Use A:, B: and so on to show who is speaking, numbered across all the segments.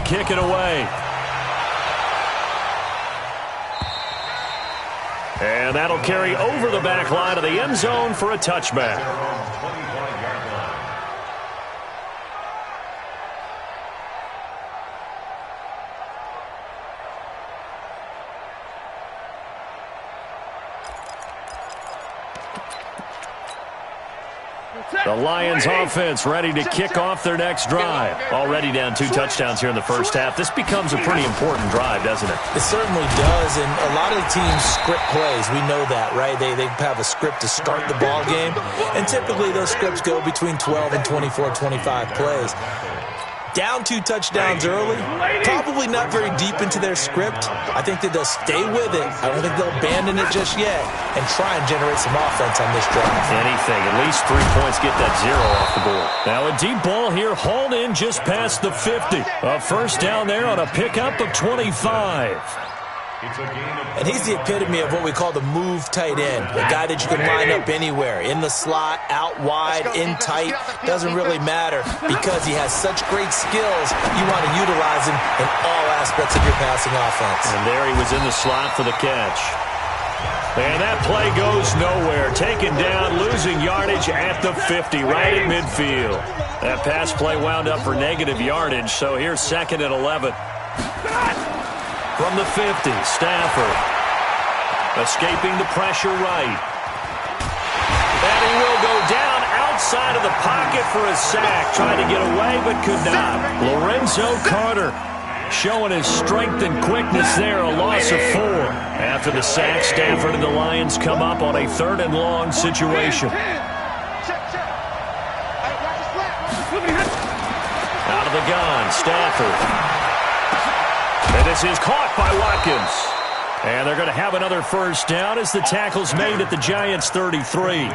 A: kick it away. And that'll carry over the back line of the end zone for a touchback. The Lions offense ready to kick off their next drive. Already down 2 touchdowns here in the first half. This becomes a pretty important drive, doesn't it?
B: It certainly does, and a lot of the teams script plays. We know that, right? They have a script to start the ball game, and typically those scripts go between 12 and 24, 25 plays. Down 2 touchdowns early, probably not very deep into their script. I think that they'll stay with it. I don't think they'll abandon it just yet and try and generate some offense on this drive.
A: Anything, at least 3 points, get that 0 off the board. Now a deep ball here, hauled in just past the 50. A first down there on a pickup of 25.
B: And he's the epitome of what we call the move tight end. A guy that you can line up anywhere, in the slot, out wide, in tight. Doesn't really matter because he has such great skills. You want to utilize him in all aspects of your passing offense.
A: And there he was in the slot for the catch. And that play goes nowhere. Taken down, losing yardage at the 50, right at midfield. That pass play wound up for negative yardage, so here's 2nd and 11. From the 50, Stafford escaping the pressure right. And he will go down outside of the pocket for a sack. Trying to get away but could not. Lorenzo Carter showing his strength and quickness there. A loss of 4. After the sack, Stafford and the Lions come up on a 3rd and long situation. Out of the gun, Stafford. And this is caught by Watkins. And they're going to have another first down as the tackle's made at the Giants' 33.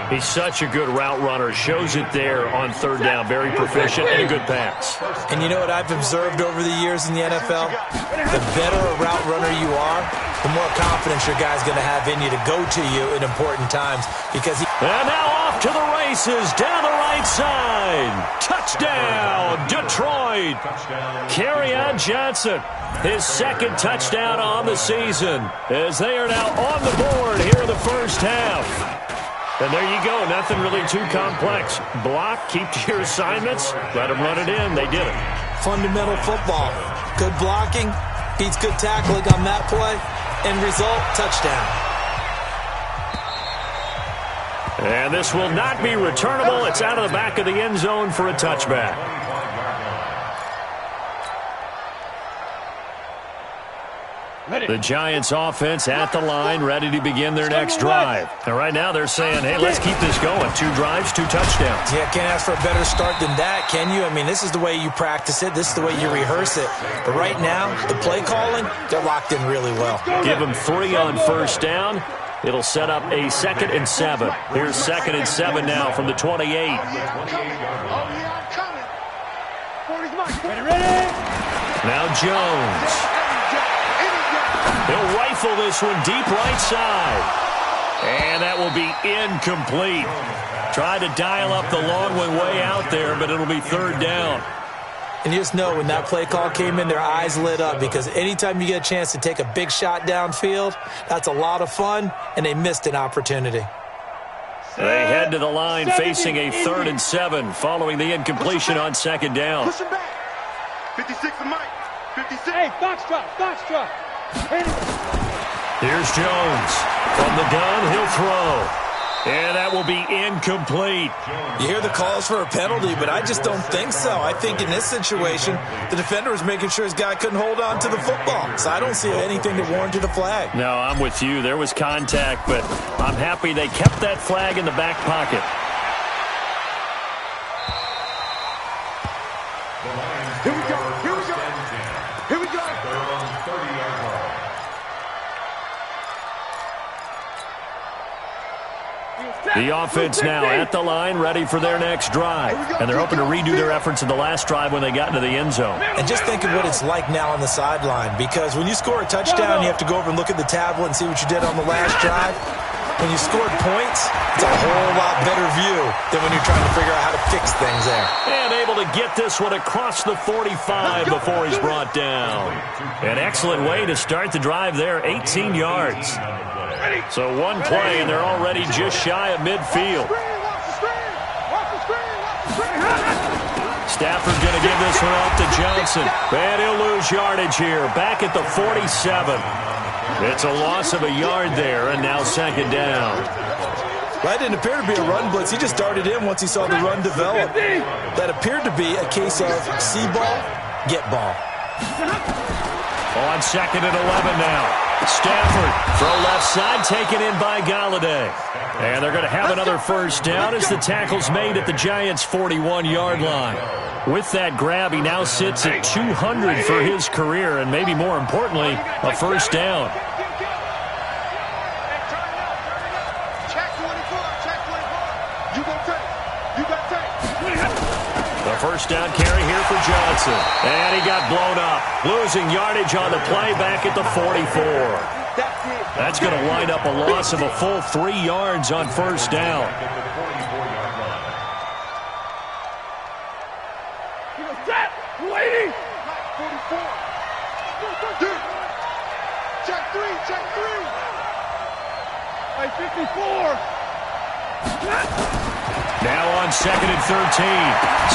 A: He's such a good route runner. Shows it there on 3rd down. Very proficient and a good pass.
B: And you know what I've observed over the years in the NFL? The better a route runner you are, the more confidence your guy's going to have in you to go to you in important times. Because
A: and now off to the races down the right side. Touchdown, Detroit. Kerryon Johnson, his 2nd touchdown on the season, as they are now on the board here in the first half. And there you go, nothing really too complex. Block, keep to your assignments, let them run it in. They did it.
B: Fundamental football. Good blocking, beats good tackling on that play. End result, touchdown.
A: And this will not be returnable. It's out of the back of the end zone for a touchback. The Giants offense at the line, ready to begin their next drive. And right now they're saying, hey, let's keep this going. 2 drives, 2 touchdowns.
B: Yeah, can't ask for a better start than that, can you? I mean, this is the way you practice it. This is the way you rehearse it. But right now, the play calling, they're locked in really well.
A: Give them 3 on first down. It'll set up a 2nd and 7. Here's 2nd and 7 now from the 28. Now Jones. He'll rifle this one deep right side. And that will be incomplete. Tried to dial up the long one way out there, but it'll be 3rd down.
B: And you just know when that play call came in, their eyes lit up because anytime you get a chance to take a big shot downfield, that's a lot of fun, and they missed an opportunity.
A: They head to the line facing a 3rd and 7 following the incompletion on 2nd down.
C: Push him back. 56 for Mike. 56. Hey, box drop.
A: Here's Jones. From the gun, he'll throw. And that will be incomplete.
B: You hear the calls for a penalty, but I just don't think so. I think in this situation, the defender was making sure his guy couldn't hold on to the football. So I don't see anything that warranted a flag.
A: No, I'm with you. There was contact, but I'm happy they kept that flag in the back pocket.
C: Here we go. Here we go.
A: The offense now at the line, ready for their next drive. And they're hoping to redo their efforts in the last drive when they got into the end zone.
B: And just think of what it's like now on the sideline, because when you score a touchdown, you have to go over and look at the tablet and see what you did on the last drive. When you scored points, it's a whole lot better view than when you're trying to figure out how to fix things there.
A: And able to get this one across the 45 before he's brought down. An excellent way to start the drive there, 18 yards. So one play, and they're already just shy of midfield. Stafford going to give this one off to Johnson. And he'll lose yardage here, back at the 47. It's a loss of a yard there, and now second down.
B: Well, that didn't appear to be a run blitz. He just darted in once he saw the run develop. That appeared to be a case of see ball, get ball.
A: On second and 11 now. Stafford throw left side, taken in by Galladay. And they're going to have another first down as the tackle's made at the Giants' 41-yard line. With that grab, he now sits at 200 for his career, and maybe more importantly, a first down. The first down carry here for Johnson. And he got blown up. Losing yardage on the play back at the 44. That's going to wind up a loss of a full 3 yards on first down. Now on second and 13.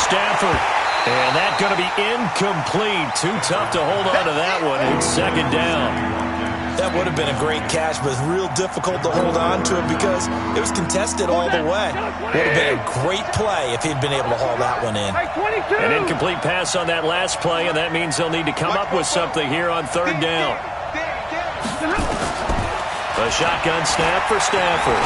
A: Stafford. And that's going to be incomplete. Too tough to hold on to that one. It's second down.
B: That would have been a great catch, but it's real difficult to hold on to it because it was contested all the way. Would have been a great play if he'd been able to haul that one in.
A: An incomplete pass on that last play, and that means they'll need to come up with something here on third down. A shotgun snap for Stafford.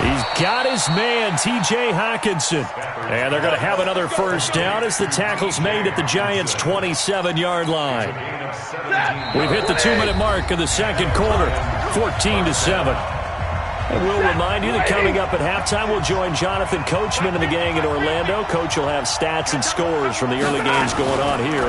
A: He's got his man, T.J. Hockenson. And they're going to have another first down as the tackle's made at the Giants' 27-yard line. We've hit the 2-minute mark of the second quarter, 14-7. And we'll remind you that coming up at halftime, we'll join Jonathan Coachman and the gang in Orlando. Coach will have stats and scores from the early games going on here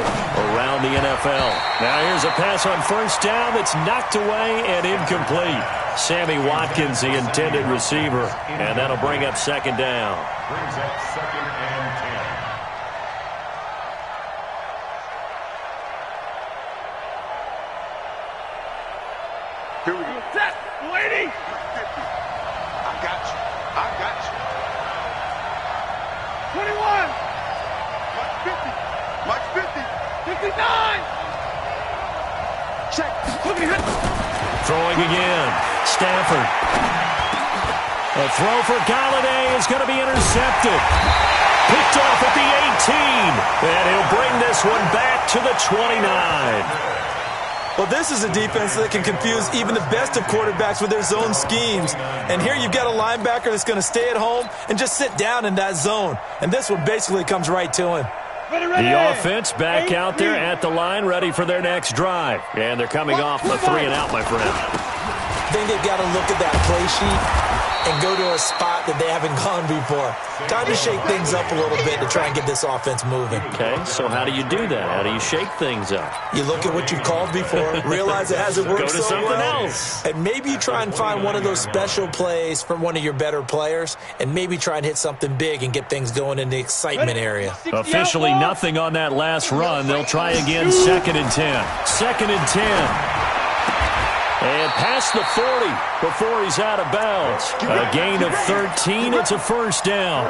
A: around the NFL. Now here's a pass on first down that's knocked away and incomplete. Sammy Watkins, the intended receiver, and that'll bring up second down.
C: Brings up second and 10. Here we go.
D: Set, lady.
C: I got you. I got you.
D: 21.
C: Mike 50. Mike 50.
D: 59. Check. Look at him.
A: Throwing again. Stafford. A throw for Galladay is going to be intercepted. Picked off at the 18. And he'll bring this one back to the 29.
B: Well, this is a defense that can confuse even the best of quarterbacks with their zone schemes. And here you've got a linebacker that's going to stay at home and just sit down in that zone. And this one basically comes right to him.
A: The offense back out there at the line, ready for their next drive. And they're coming off a 3 and out, my friend.
B: I think they've got to look at that play sheet and go to a spot that they haven't gone before. Time to shake things up a little bit to try and get this offense moving.
A: Okay, so how do you do that? How do you shake things up?
B: You look at what you've called before, realize it hasn't worked
A: Go to
B: so
A: something
B: well,
A: else.
B: and maybe you try and find one of those special plays from one of your better players, and maybe try and hit something big and get things going in the excitement area.
A: Officially nothing on that last run. They'll try again, second and 10. Second and 10. And past the 40 before he's out of bounds. A gain of 13. It's a first down.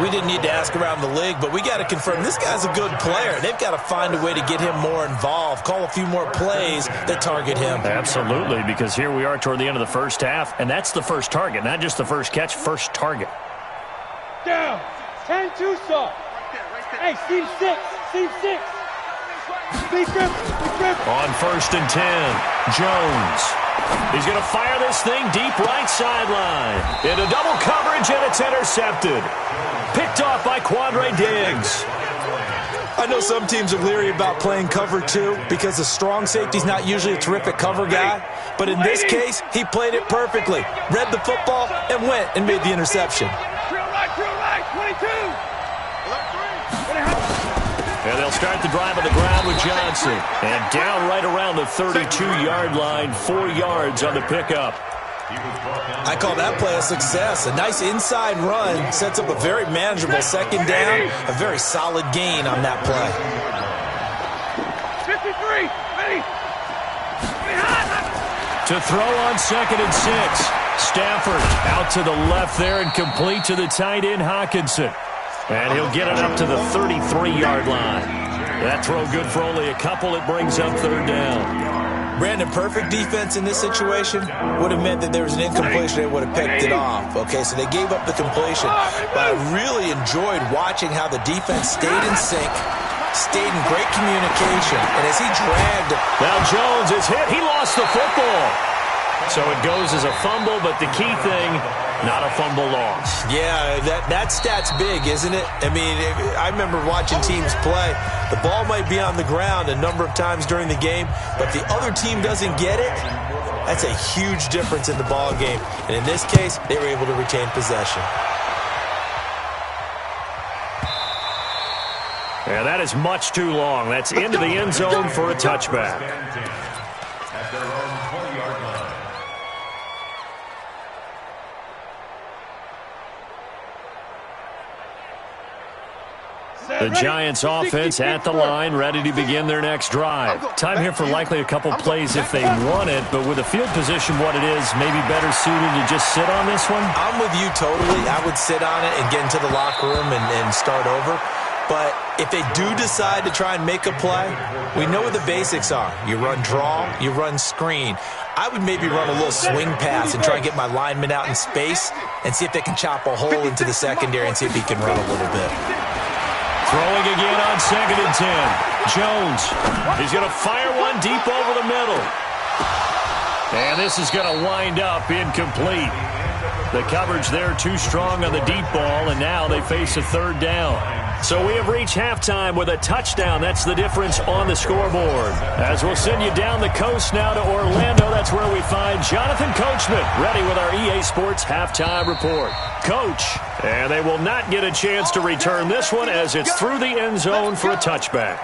B: We didn't need to ask around the league, but we got to confirm this guy's a good player. They've got to find a way to get him more involved, call a few more plays that target him.
A: Absolutely, because here we are toward the end of the first half, and that's the first target, not just the first catch, first target.
D: Down. 10-2 stop. Hey, Steve 6. Steve 6. Big grip. Big grip.
A: On first and 10, Jones. He's going to fire this thing deep right sideline. Into double coverage, and it's intercepted. Picked off by Quandre Diggs.
B: I know some teams are leery about playing cover 2 because the strong safety's not usually a terrific cover guy. But in this case, he played it perfectly. Read the football and went and made the interception.
D: Drill right, 22.
A: And they'll start the drive on the ground with Johnson. And down right around the 32-yard line, 4 yards on the pickup.
B: I call that play a success. A nice inside run sets up a very manageable second down, a very solid gain on that play.
D: 53, ready.
A: To throw on 2nd and 6. Stafford out to the left there and complete to the tight end Hawkinson. And he'll get it up to the 33-yard line. That throw good for only a couple. It brings up 3rd down.
B: Brandon, perfect defense in this situation would have meant that there was an incompletion. They would have picked it off. Okay, so they gave up the completion. But I really enjoyed watching how the defense stayed in sync, stayed in great communication. And as he dragged...
A: Now Jones is hit. He lost the football. So it goes as a fumble, but the key thing, not a fumble loss.
B: Yeah, that stat's big, isn't it? I mean, I remember watching teams play. The ball might be on the ground a number of times during the game, but the other team doesn't get it. That's a huge difference in the ball game. And in this case, they were able to retain possession.
A: Yeah, that is much too long. That's into the end zone for a touchback. The Giants offense at the line, ready to begin their next drive. Time here for likely a couple plays if they want it, but with the field position what it is, maybe better suited to just sit on this one?
B: I'm with you totally. I would sit on it and get into the locker room and start over. But if they do decide to try and make a play, we know what the basics are. You run draw, you run screen. I would maybe run a little swing pass and try and get my lineman out in space and see if they can chop a hole into the secondary and see if he can run a little bit.
A: Throwing again on 2nd and 10. Jones. He's going to fire one deep over the middle. And this is going to wind up incomplete. The coverage there too strong on the deep ball, and now they face a 3rd down. So we have reached halftime with a touchdown. That's the difference on the scoreboard. As we'll send you down the coast now to Orlando, that's where we find Jonathan Coachman, ready with our EA Sports halftime report. Coach, and they will not get a chance to return this one as it's through the end zone for a touchback.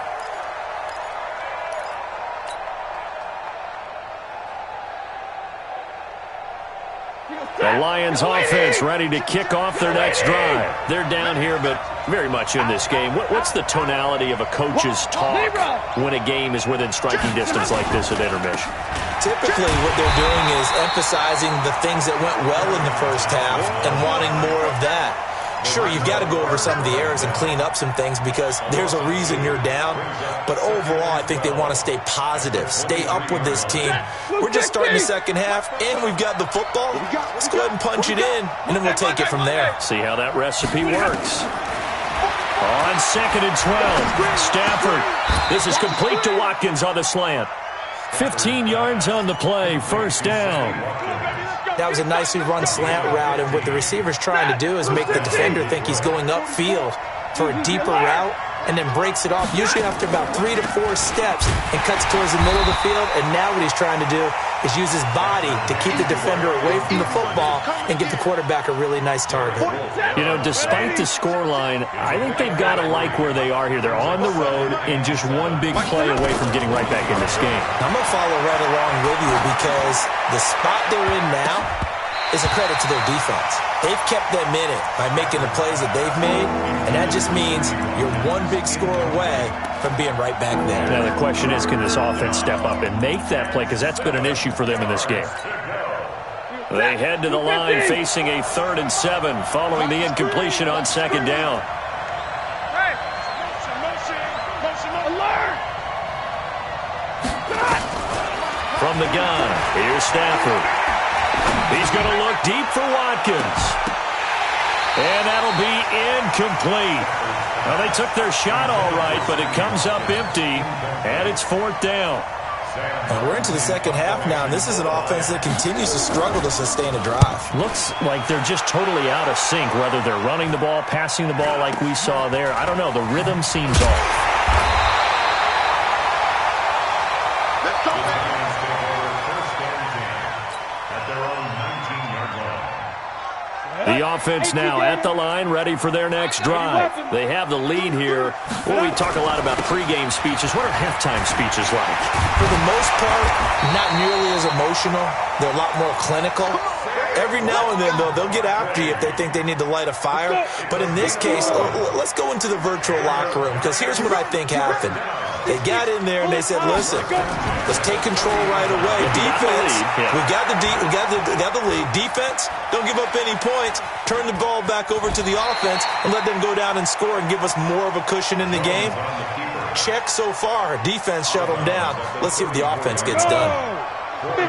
A: The Lions offense ready to kick off their next drive. They're down here, but very much in this game. What's the tonality of a coach's talk when a game is within striking distance like this at intermission?
B: Typically, what they're doing is emphasizing the things that went well in the first half and wanting more of that. Sure, you've got to go over some of the errors and clean up some things because there's a reason you're down. But overall, I think they want to stay positive, stay up with this team. We're just starting the second half, and we've got the football. Let's go ahead and punch it in, and then we'll take it from there.
A: See how that recipe works. On 2nd and 12, Stafford. This is complete to Watkins on the slant. 15 yards on the play, 1st down.
B: That was a nicely run slant route, and what the receiver's trying to do is make the defender think he's going upfield for a deeper route and then breaks it off, usually after about 3 to 4 steps, and cuts towards the middle of the field. And now what he's trying to do is use his body to keep the defender away from the football and give the quarterback a really nice target.
A: You know, despite the scoreline, I think they've got to like where they are here. They're on the road and just one big play away from getting right back in this game.
B: I'm going to follow right along with you because the spot they're in now is a credit to their defense. They've kept them in it by making the plays that they've made, and that just means you're one big score away from being right back there.
A: Now the question is, can this offense step up and make that play? Because that's been an issue for them in this game. They head to the line facing a 3rd and 7 following the incompletion on 2nd down. From the gun, here's Stafford. He's going to look deep for Watkins. And that'll be incomplete. Well, they took their shot all right, but it comes up empty, and it's 4th down.
B: And we're into the second half now, and this is an offense that continues to struggle to sustain a drive.
A: Looks like they're just totally out of sync, whether they're running the ball, passing the ball like we saw there. I don't know. The rhythm seems off. The The offense now at the line, ready for their next drive. They have the lead here. Well, we talk a lot about pregame speeches. What are halftime speeches like?
B: For the most part, not nearly as emotional. They're a lot more clinical. Every now and then, though, they'll get after you if they think they need to light a fire. But in this case, let's go into the virtual locker room, because here's what I think happened. They got in there and they said, listen, let's take control right away. Defense, we got the lead. Defense, don't give up any points. Turn the ball back over to the offense and let them go down and score and give us more of a cushion in the game. Check so far. Defense shut them down. Let's see if the offense gets done.
D: 50,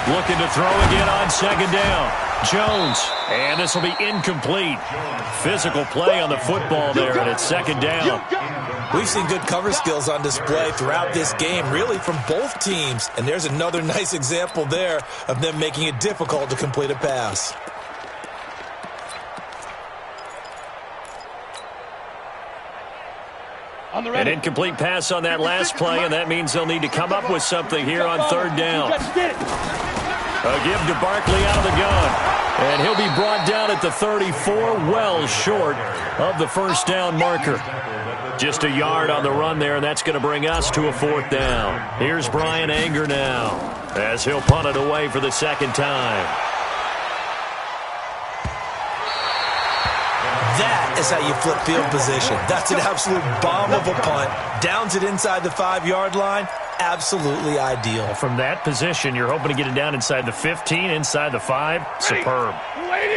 A: Looking to throw again on second down. Jones, and this will be incomplete. Physical play on the football there, and it's second down.
B: We've seen good cover skills on display throughout this game, really from both teams. And there's another nice example there of them making it difficult to complete a pass.
A: An incomplete pass on that last play, and that means they'll need to come up with something here on third down. A give to Barkley out of the gun. And he'll be brought down at the 34, well short of the first down marker. Just a yard on the run there, and that's going to bring us to a fourth down. Here's Brian Anger now, as he'll punt it away for the second time.
B: That is how you flip field position. That's an absolute bomb of a punt. Downs it inside the 5-yard line. Absolutely ideal.
A: From that position, you're hoping to get it down inside the 15, inside the 5. Superb.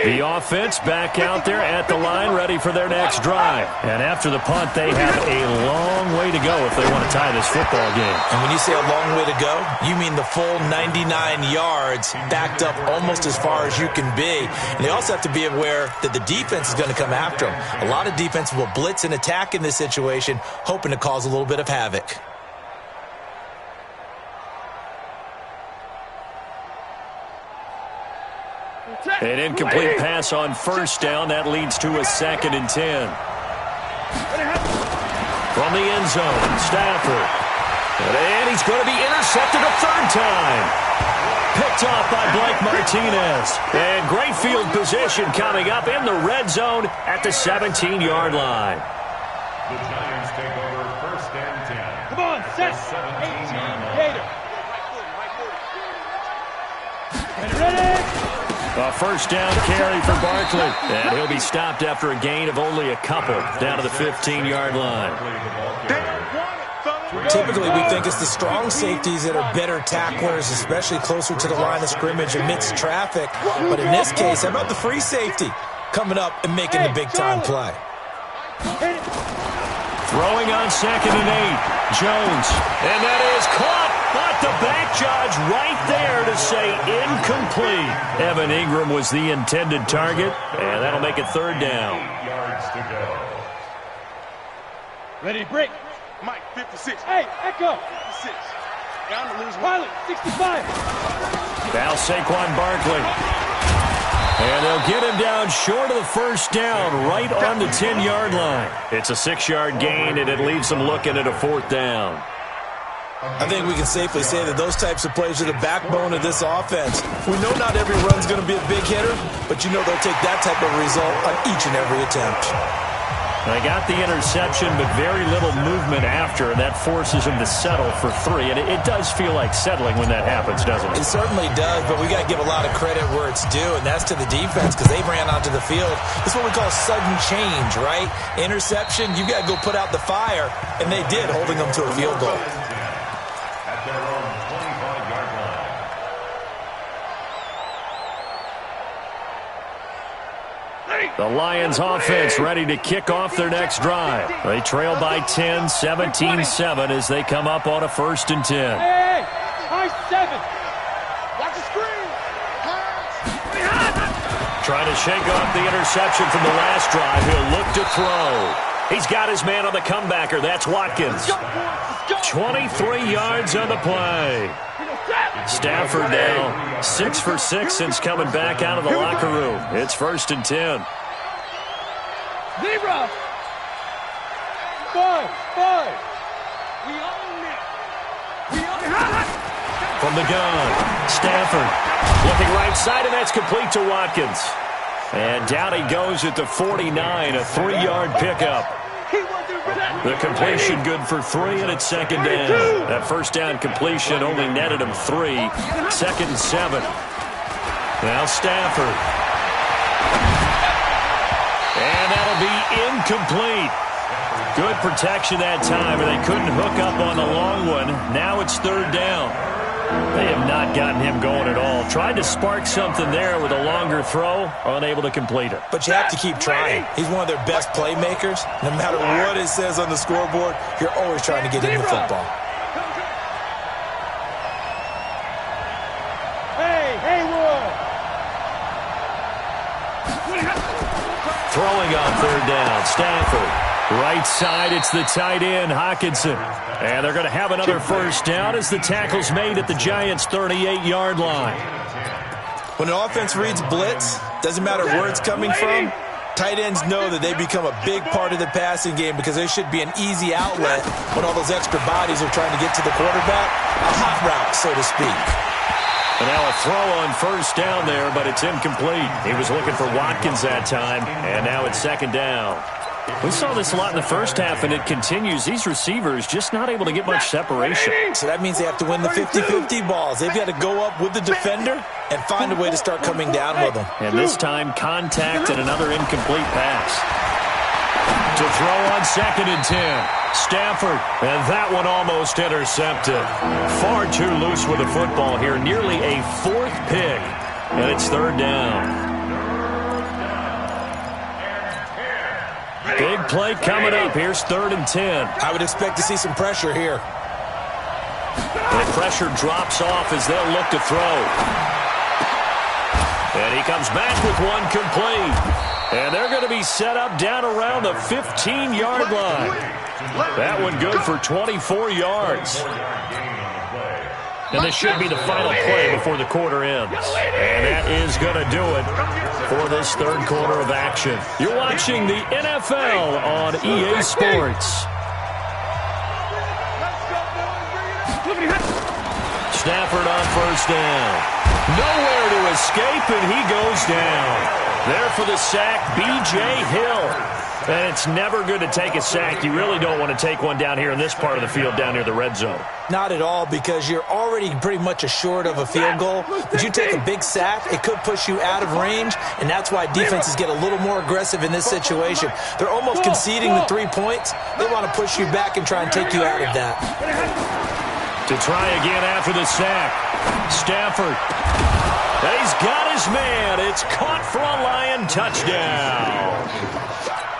A: The offense back out there at the line, ready for their next drive. And after the punt, they have a long way to go if they want to tie this football game.
B: And when you say a long way to go, you mean the full 99 yards backed up almost as far as you can be. And they also have to be aware that the defense is going to come after them. A lot of defense will blitz and attack in this situation, hoping to cause a little bit of havoc.
A: An incomplete pass on first down. That leads to a 2nd and 10. From the end zone, Stafford. And he's going to be intercepted a third time. Picked off by Blake Martinez. And great field position coming up in the red zone at the 17-yard line.
E: The Giants take over first and 10.
D: Come on, set. 18, Gator. Ready?
A: A first down carry for Barkley. And he'll be stopped after a gain of only a couple down to the 15-yard line.
B: Typically, we think it's the strong safeties that are better tacklers, especially closer to the line of scrimmage amidst traffic. But in this case, how about the free safety coming up and making the big-time play?
A: Throwing on 2nd and 8. Jones. And that is caught. But the back judge right there to say incomplete. Evan Ingram was the intended target, and that'll make it third down.
E: 8 yards to go.
D: Ready, break.
C: Mike, 56.
D: Hey, Echo.
C: 56. Down to lose one.
D: Pilot, 65.
A: Now Saquon Barkley. And they'll get him down short of the first down, right on the 10-yard line. It's a 6-yard gain, and it leaves them looking at a fourth down.
B: I think we can safely say that those types of plays are the backbone of this offense. We know not every run's going to be a big hitter, but you know they'll take that type of result on each and every attempt.
A: They got the interception, but very little movement after, and that forces them to settle for 3. And it does feel like settling when that happens, doesn't it?
B: It certainly does, but we got to give a lot of credit where it's due, and that's to the defense because they ran onto the field. This is what we call sudden change, right? Interception, you got to go put out the fire, and they did, holding them to a field goal.
E: At their own 25-yard line.
A: The Lions offense ready to kick off their next drive. They trail by 10, 17-7 as they come up on a 1st and 10.
D: Hey, high 7.
C: Watch the screen.
A: Trying to shake off the interception from the last drive. He'll look to throw. He's got his man on the comebacker. That's Watkins. 23 yards on the play. Stafford now 6 for 6 since coming back out of the locker room. It's 1st and 10.
D: Zebra. 5. We own it. We own it.
A: from the gun. Stafford looking right side, and that's complete to Watkins. And down he goes at the 49, a 3-yard pickup. The completion good for 3, and it's second down. That first down completion only netted him 3. Second and 7. Now Stafford. And that'll be incomplete. Good protection that time, and they couldn't hook up on the long one. Now it's third down. They have not gotten him going at all. Tried to spark something there with a longer throw, unable to complete it.
B: But you have to keep trying. He's one of their best playmakers. No matter what it says on the scoreboard, you're always trying to get him the football.
A: Throwing on third down, Stafford. Right side, it's the tight end, Hockenson. And they're going to have another first down as the tackle's made at the Giants' 38-yard line.
B: When an offense reads blitz, doesn't matter where it's coming from, tight ends know that they become a big part of the passing game because there should be an easy outlet when all those extra bodies are trying to get to the quarterback. A hot route, so to speak.
A: And now a throw on first down there, but it's incomplete. He was looking for Watkins that time, and now it's second down. We saw this a lot in the first half, and it continues. These receivers just not able to get much separation.
B: So that means they have to win the 50-50 balls. They've got to go up with the defender and find a way to start coming down with them.
A: And this time, contact and another incomplete pass. To throw on second and 10. Stafford, and that one almost intercepted. Far too loose with the football here. Nearly a 4th pick, and it's third down. Big play coming up. Here's third and 10.
B: I would expect to see some pressure here.
A: The pressure drops off as they'll look to throw. And he comes back with one complete. And they're going to be set up down around the 15-yard line. That one good for 24 yards. And this should be the final play before the quarter ends. And that is going to do it for this third quarter of action. You're watching the NFL on EA Sports. Stafford on first down. Nowhere to escape, and he goes down. There for the sack, B.J. Hill. And it's never good to take a sack. You really don't want to take one down here in this part of the field down near the red zone.
B: Not at all, because you're already pretty much assured of a field goal. But you take a big sack, it could push you out of range, and that's why defenses get a little more aggressive in this situation. They're almost conceding the 3 points. They want to push you back and try and take you out of that.
A: To try again after the sack. Stafford. And he's got his man. It's caught for a Lion touchdown.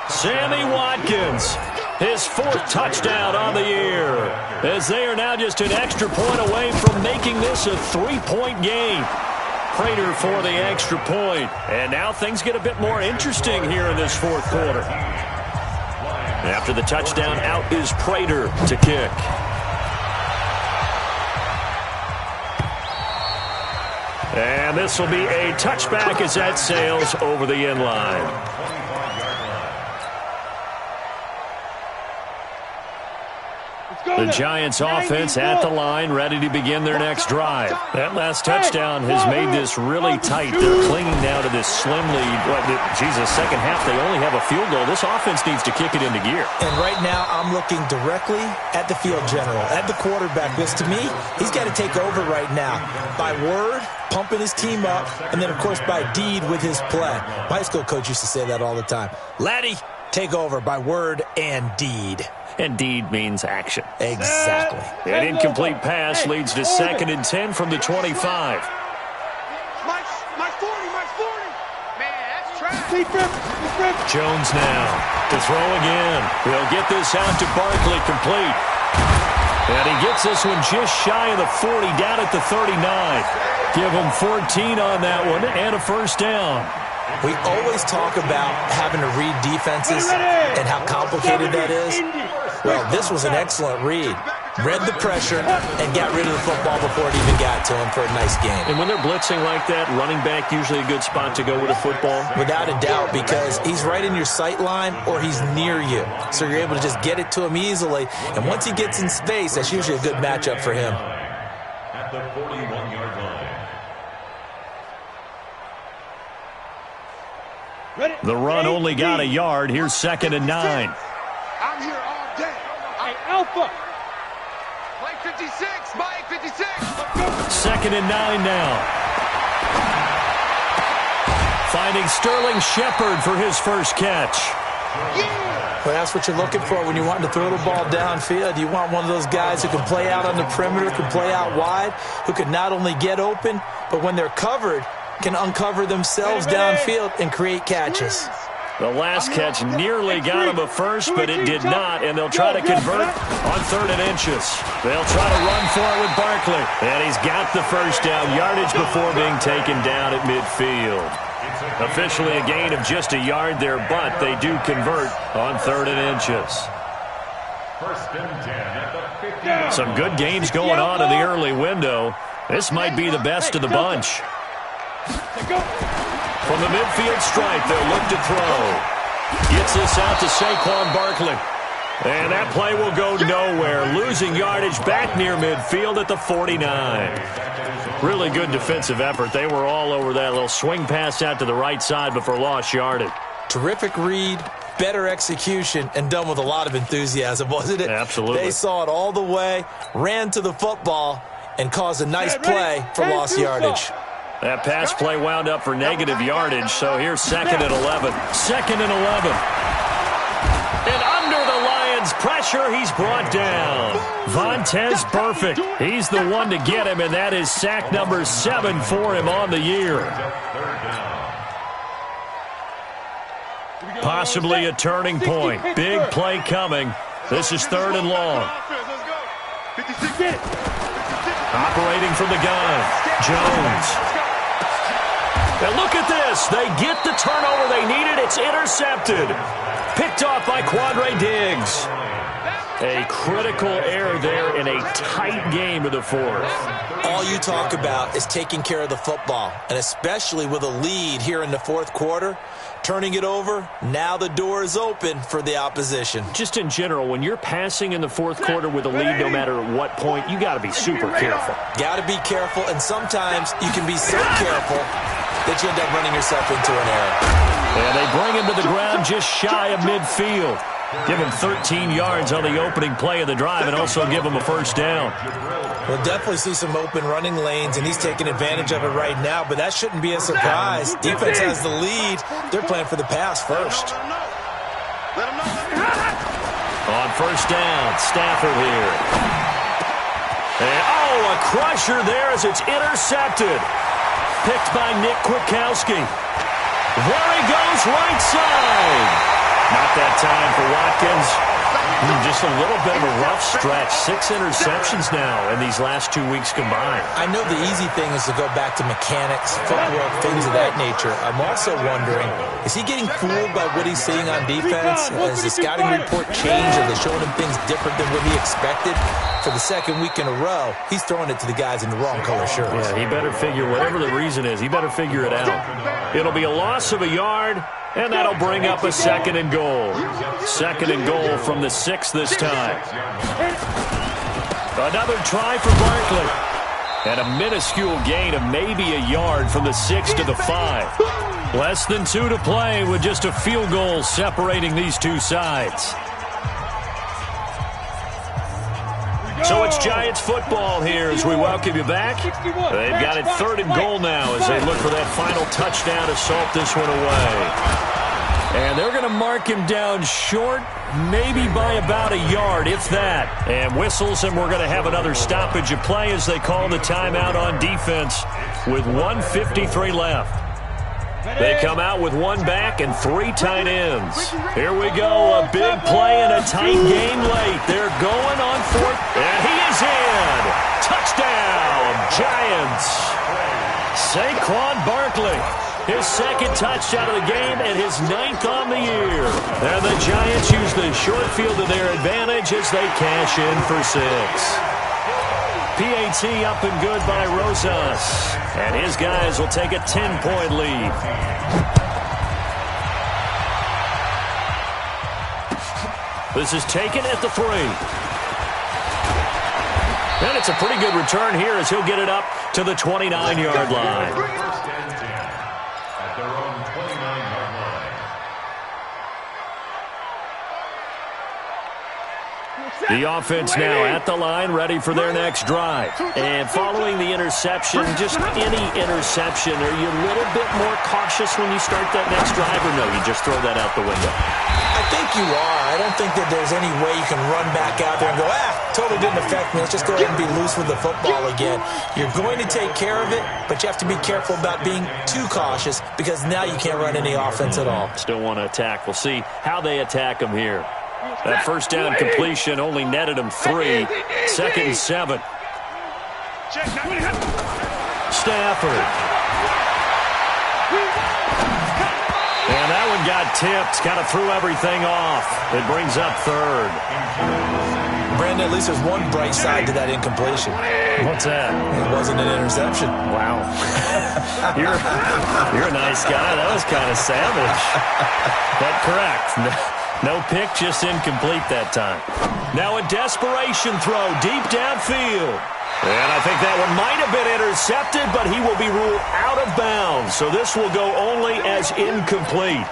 A: Sammy Watkins, his 4th touchdown on the year, as they are now just an extra point away from making this a 3-point game. Prater for the extra point, and now things get a bit more interesting here in this 4th quarter. After the touchdown, out is Prater to kick. And this will be a touchback as that sails over the end line. The Giants offense at the line, ready to begin their next drive. That last touchdown has made this really tight. They're clinging now to this slim lead. Second half, they only have a field goal. This offense needs to kick it into gear.
B: And right now, I'm looking directly at the field general, at the quarterback, because to me, he's got to take over right now. By word, pumping his team up, and then, of course, by deed with his play. My high school coach used to say that all the time. Laddie, take over by word and deed.
A: And deed means action.
B: Exactly.
A: An incomplete pass leads to second and 10 from the 25.
C: My 40. Man, that's trash.
A: Jones now to throw again. He'll get this out to Barkley, complete. And he gets this one just shy of the 40, down at the 39. Give him 14 on that one and a first down.
B: We always talk about having to read defenses and how complicated that is. Well, this was an excellent read. Read the pressure and got rid of the football before it even got to him for a nice game.
A: And when they're blitzing like that, running back usually a good spot to go with a football?
B: Without a doubt, because he's right in your sight line or he's near you. So you're able to just get it to him easily. And once he gets in space, that's usually a good matchup for him.
E: at the 41-yard line.
D: Ready?
A: The run only got a yard. Here's 2nd and 9.
C: I'm here all day.
D: Hey, Alpha.
C: Mike 56, Mike 56.
A: 2nd and 9 now. Finding Sterling Shepard for his first catch.
B: Well, that's what you're looking for when you want to throw the ball downfield. You want one of those guys who can play out on the perimeter, can play out wide, who can not only get open, but when they're covered, can uncover themselves downfield and create catches.
A: The last catch nearly got him a first, but it did not, and they'll try to convert on 3rd and inches. They'll try to run for it with Barkley, and he's got the first down, yardage before being taken down at midfield. Officially a gain of just a yard there, but they do convert on 3rd and inches.
E: 1st and 10 at the 50.
A: Some good games going on in the early window. This might be the best of the bunch. From the midfield stripe, they'll look to throw. Gets this out to Saquon Barkley. And that play will go nowhere. Losing yardage back near midfield at the 49. Really good defensive effort. They were all over that little swing pass out to the right side before lost yardage.
B: Terrific read, better execution, and done with a lot of enthusiasm, wasn't it?
A: Absolutely.
B: They saw it all the way, ran to the football, and caused a nice play for lost yardage.
A: That pass play wound up for negative yardage, so here's 2nd and 11. 2nd and 11. And under the Lions' pressure, he's brought down. Vontez Perfect. He's the one to get him, and that is sack number 7 for him on the year. Possibly a turning point. Big play coming. This is 3rd and long. Operating from the gun, Jones. And look at this. They get the turnover they needed. It's intercepted. Picked off by Quandre Diggs. A critical error there in a tight game of the 4th.
B: All you talk about is taking care of the football, and especially with a lead here in the 4th quarter, turning it over, now the door is open for the opposition.
A: Just in general, when you're passing in the 4th quarter with a lead, no matter at what point, you got to be super careful.
B: Got to be careful, and sometimes you can be so careful that you end up running yourself into an error.
A: And they bring him to the ground just shy of midfield. Give him 13 yards on the opening play of the drive and also give him a first down.
B: We'll definitely see some open running lanes, and he's taking advantage of it right now, but that shouldn't be a surprise. Defense has the lead. They're playing for the pass first.
A: On first down, Stafford here. And, a crusher there as it's intercepted. Picked by Nick Kwiatkowski. There he goes, right side. Not that time for Watkins. Just a little bit of a rough stretch. 6 interceptions now in these last 2 weeks combined.
B: I know the easy thing is to go back to mechanics, footwork, things of that nature. I'm also wondering, is he getting fooled by what he's seeing on defense? Has the scouting report changed? Are they showing him things different than what he expected? For the 2nd week in a row, he's throwing it to the guys in the wrong color shirts.
A: Yeah, he better figure, whatever the reason is, he better figure it out. It'll be a loss of a yard. And that'll bring up a 2nd and goal. 2nd and goal from the 6 this time. Another try for Barkley. And a minuscule gain of maybe a yard from the 6 to the 5. Less than 2 to play with just a field goal separating these two sides. So it's Giants football here as we welcome you back. They've got it 3rd and goal now as they look for that final touchdown to salt this one away. And they're going to mark him down short, maybe by about a yard, if that. And whistles, and we're going to have another stoppage of play as they call the timeout on defense with 1:53 left. They come out with 1 back and 3 tight ends. Here we go, a big play and a tight game late. They're going on 4th, and he is in. Touchdown, Giants. Saquon Barkley, his 2nd touchdown of the game and his 9th on the year. And the Giants use the short field to their advantage as they cash in for 6. PAT up and good by Rosas. And his guys will take a 10-point lead. This is taken at the 3. And it's a pretty good return here as he'll get it up to the 29-yard line.
E: First and 10 at their own 29-yard line.
A: The offense now at the line, ready for their next drive. And following the interception, just any interception, are you a little bit more cautious when you start that next drive, or no, you just throw that out the window?
B: I think you are. I don't think that there's any way you can run back out there and go, totally didn't affect me. Let's just go ahead and be loose with the football again. You're going to take care of it, but you have to be careful about being too cautious because now you can't run any offense at all.
A: Still want to attack. We'll see how they attack them here. That first down completion only netted him 3. 2nd and 7. Stafford. And that one got tipped. Kind of threw everything off. It brings up 3rd.
B: Brandon, at least there's one bright side to that incompletion.
A: What's that?
B: It wasn't an interception.
A: Wow. You're a nice guy. That was kind of savage. But correct. No pick, just incomplete that time. Now a desperation throw deep downfield. And I think that one might have been intercepted, but he will be ruled out of bounds. So this will go only as incomplete.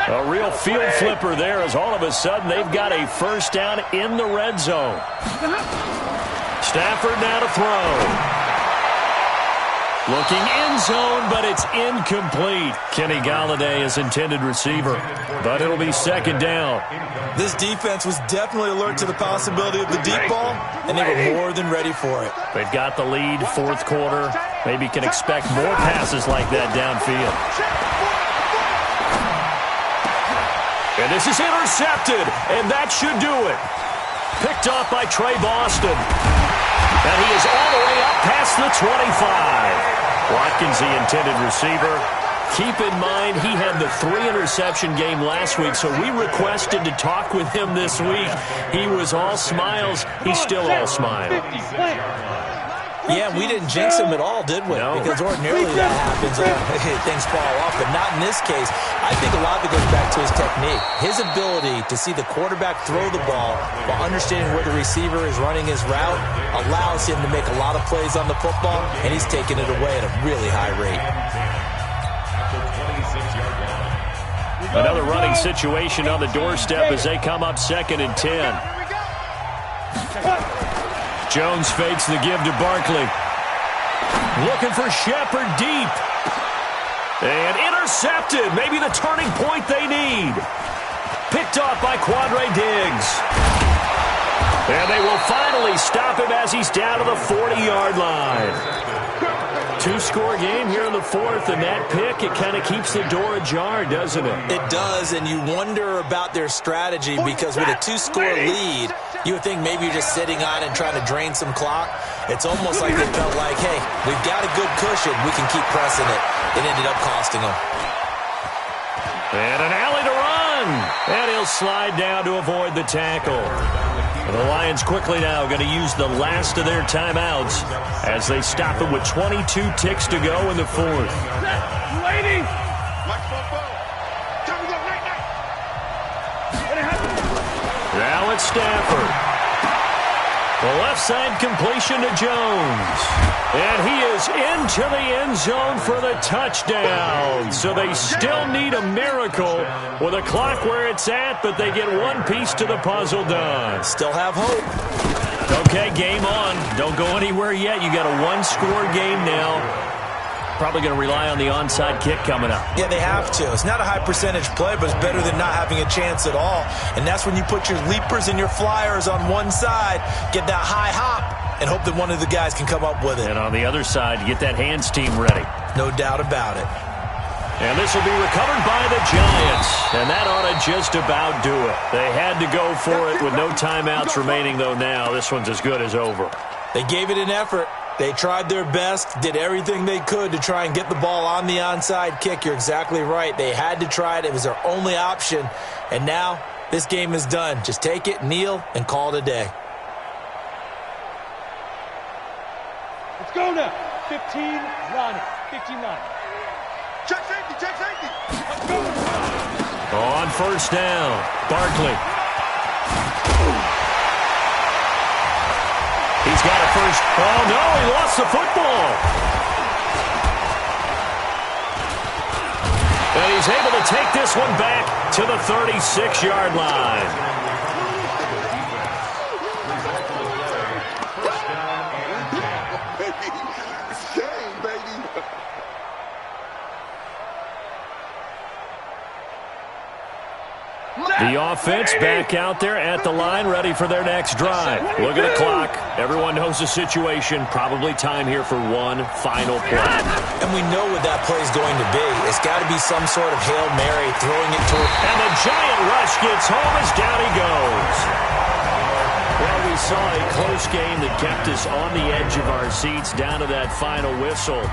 A: A real field flipper there as all of a sudden they've got a first down in the red zone. Stafford now to throw. Looking end zone, but it's incomplete. Kenny Galladay is intended receiver, but it'll be 2nd down.
B: This defense was definitely alert to the possibility of the deep ball, and they were more than ready for it.
A: They've got the lead, 4th quarter. Maybe can expect more passes like that downfield. And this is intercepted, and that should do it. Picked off by Trey Boston. And he is all the way up past the 25. Watkins, the intended receiver. Keep in mind, he had the 3-interception game last week, so we requested to talk with him this week. He was all smiles. He's still all smiles.
B: Yeah, we didn't jinx him at all, did we?
A: No.
B: Because ordinarily that happens. Things fall off, but not in this case. I think a lot of it goes back to his technique. His ability to see the quarterback throw the ball while understanding where the receiver is running his route allows him to make a lot of plays on the football, and he's taking it away at a really high rate.
A: Another running situation on the doorstep as they come up 2nd and 10. Jones fakes the give to Barkley. Looking for Shepard deep. And intercepted. Maybe the turning point they need. Picked off by Quandre Diggs. And they will finally stop him as he's down to the 40-yard line. 2-score game here in the 4th, and that pick, it kind of keeps the door ajar, doesn't it?
B: It does, and you wonder about their strategy because with a 2-score lead, you would think maybe you're just sitting on and trying to drain some clock. It's almost like they felt like, hey, we've got a good cushion. We can keep pressing it. It ended up costing them.
A: And an alley to run. And he'll slide down to avoid the tackle. And the Lions quickly now going to use the last of their timeouts as they stop it with 22 ticks to go in the 4th.
D: Lady!
A: Now it's Stafford. The left side completion to Jones. And he is into the end zone for the touchdown. So they still need a miracle with a clock where it's at, but they get one piece to the puzzle done.
B: Still have hope.
A: Okay, game on. Don't go anywhere yet. You got a 1-score game now. Probably going to rely on the onside kick coming up.
B: Yeah, they have to. It's not a high percentage play, but it's better than not having a chance at all. And that's when you put your leapers and your flyers on one side, get that high hop, and hope that one of the guys can come up with it.
A: And on the other side, get that hands team ready.
B: No doubt about it.
A: And this will be recovered by the Giants. And that ought to just about do it. They had to go for it with no timeouts remaining, though now. This one's as good as over.
B: They gave it an effort. They tried their best, did everything they could to try and get the ball on the onside kick. You're exactly right. They had to try it. It was their only option. And now this game is done. Just take it, kneel, and call it a day.
D: Let's go now. 15, Ronnie. 15-9.
C: Check safety, check safety.
D: Let's go.
A: On first down, Barkley. He's got it first. Oh, no, he lost the football. And he's able to take this one back to the 36-yard line.
C: It's game, baby.
A: The offense back out there at the line, ready for their next drive. Look at the clock. Everyone knows the situation. Probably time here for one final play.
B: And we know what that play is going to be. It's got to be some sort of Hail Mary, throwing it toward...
A: And the giant rush gets home as down he goes. Well, we saw a close game that kept us on the edge of our seats down to that final whistle.